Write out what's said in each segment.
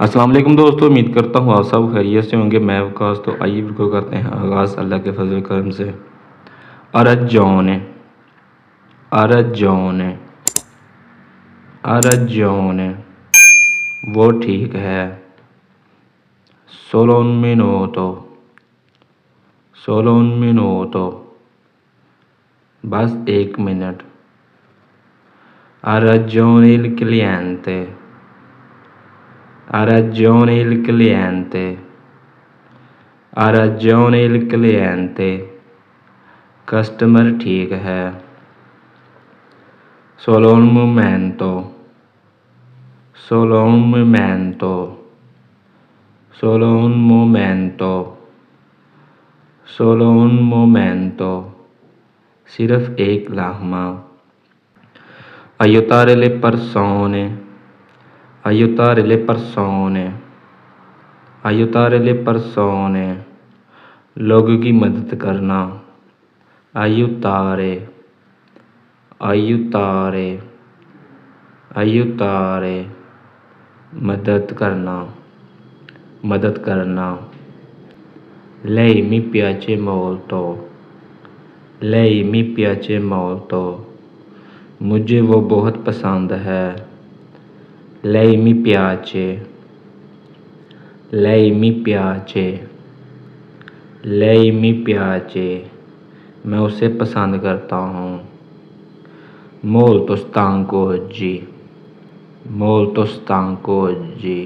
अस्सलाम वालेकुम दोस्तों, उम्मीद करता हूँ आप सब खैरियत से होंगे। मैं वकास, तो आइए वीडियो करते हैं आगाज़ अल्लाह के फजल करम से। अरजौन अरजौन अरजौन वो ठीक है। solo un minuto solo un minuto बस 1 minute. Ha ragione il cliente ha ragione il cliente ha ragione il cliente customer ठीक है। solo un momento solo un momento solo un momento solo un momento सिर्फ एक लम्हा। aiutare le persone aiutare le persone aiutare le persone लोगों की मदद करना। aiutare aiutare aiutare मदद करना मदद करना। lei mi piace molto lei mi piace molto मुझे वो बहुत पसंद है। lei mi piace lei mi piace lei mi piace मैं उसे पसंद करता हूँ। molto stanco oggi molto stanco oggi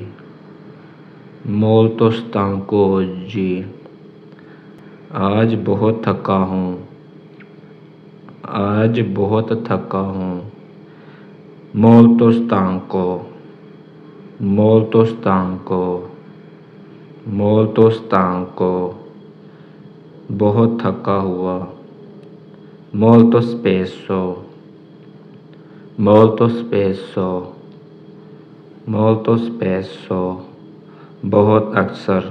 molto stanco oggi आज बहुत थका हूँ आज बहुत थका हूँ। molto stanco molto stanco molto stanco बहुत थका हुआ। molto spesso molto spesso molto spesso बहुत अक्सर।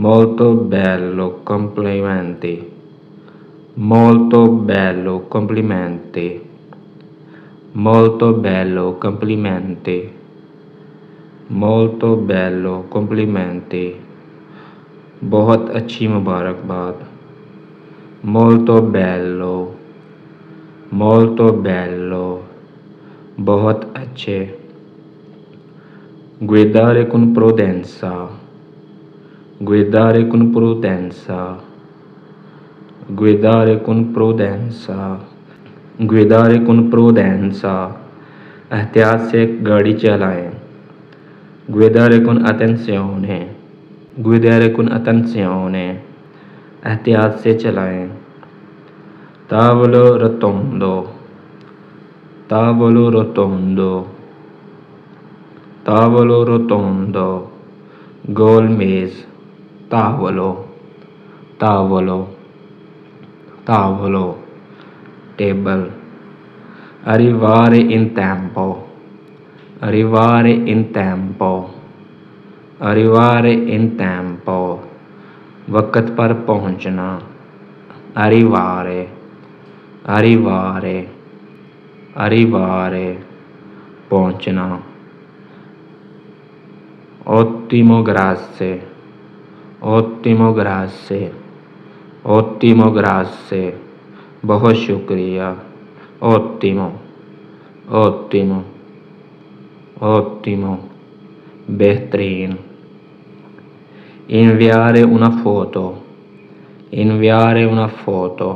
molto bello complimenti molto bello complimenti molto bello complimenti molto bello complimenti बहुत अच्छी मुबारकबाद। molto bello molto bello बहुत अच्छे। guidare con prudenza guidare con prudenza guidare con prudenza guidare con prudenza एहतियात से गाड़ी चलाएं। guidare con attenzione guidare con attenzione एहतियात से चलाएं। tavolo rotondo tavolo rotondo tavolo rotondo गोल मेज। tavolo tavolo tavolo table। arrivare in tempo arrivare in tempo arrivare in tempo वक़्त पर पहुंचना। arrivare arrivare arrivare पहुंचना। ottimo grazie ottimo grazie ottimo grazie बहुत शुक्रिया। ottimo ottimo ottimo बेहतरीन। inviare una foto inviare una foto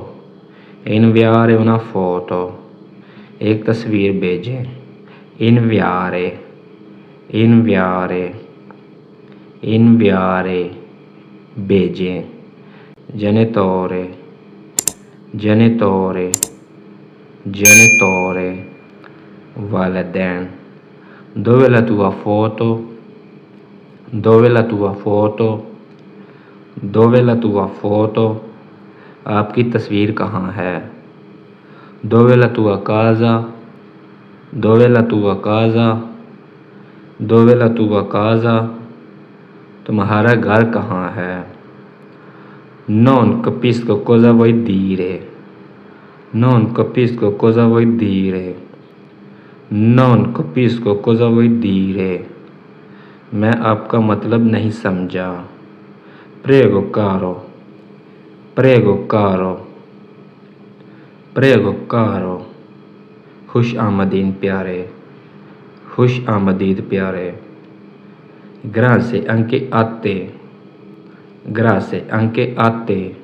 inviare una foto एक तस्वीर भेजें। inviare inviare inviare भेजें। genitore genitore genitore वालिदैन। dove la tua foto dove la tua foto dove la tua foto आपकी तस्वीर कहाँ है। dove la tua casa dove la tua casa dove la tua casa तुम्हारा घर कहाँ है। non capisco cosa vuoi dire non capisco cosa vuoi dire non capisco cosa vuoi dire मैं आपका मतलब नहीं समझा। प्रेगो कारो, प्रेगो कारो, प्रेगो कारो। खुश आमदीन प्यारे, खुश आमदीद प्यारे। Grasse anche a te, grazie anche a te,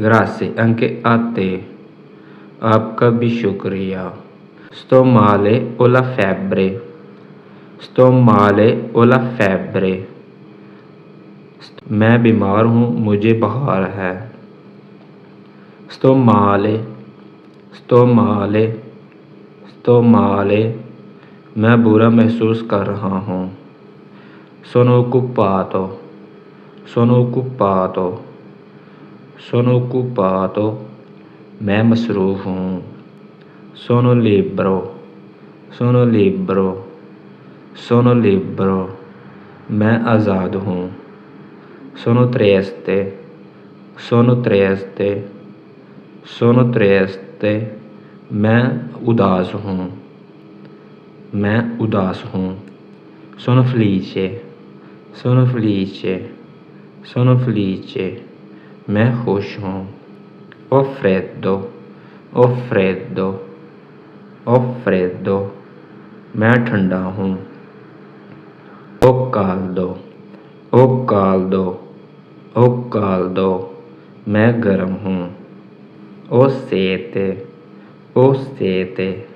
grazie anche a te। आपका भी शुक्रिया। sto male ho la febbre, sto male ho la febbre। मैं बीमार हूँ, मुझे बुखार है। sto male, sto male, sto male। मैं बुरा महसूस कर रहा हूँ। sono occupato, sono occupato, sono occupato। मैं मसरूफ़ हूँ। sono libero, sono libero, sono libero। मैं आज़ाद हूँ। sono triste, sono triste, sono triste। मैं उदास हूँ, मैं उदास हूँ। sono felice, sono felice, sono felice। मैं खुश हूँ। ho freddo, ho freddo, ho freddo। मैं ठंडा हूँ। ho caldo, ho caldo, ho caldo। मैं गर्म हूँ। ho sete, ho sete,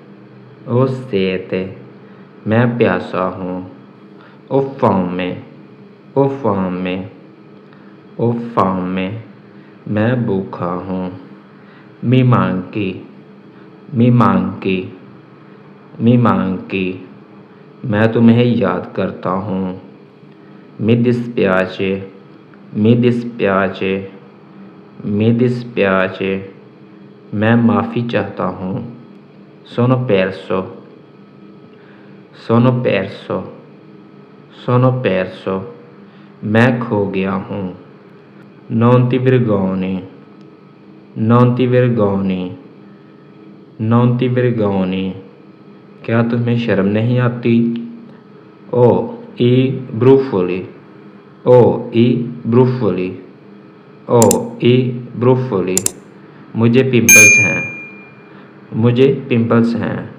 ho sete। मैं प्यासा हूँ। ho fame, ho fame, ho fame। मैं भूखा हूँ। mi manchi, mi manchi, mi manchi। मैं तुम्हें याद करता हूँ। mi dispiace, mi dispiace, mi dispiace। मैं माफ़ी चाहता हूँ। sono perso, sono perso, sono perso। मैं खो गया हूँ। non ti vergogni, non ti vergogni, non ti vergogni। क्या तुम्हें शर्म नहीं आती? ओ ई ब्रूफुली, ओ ई ब्रूफुली, ओ ई ब्रूफुली। मुझे पिंपल्स हैं, मुझे पिंपल्स हैं।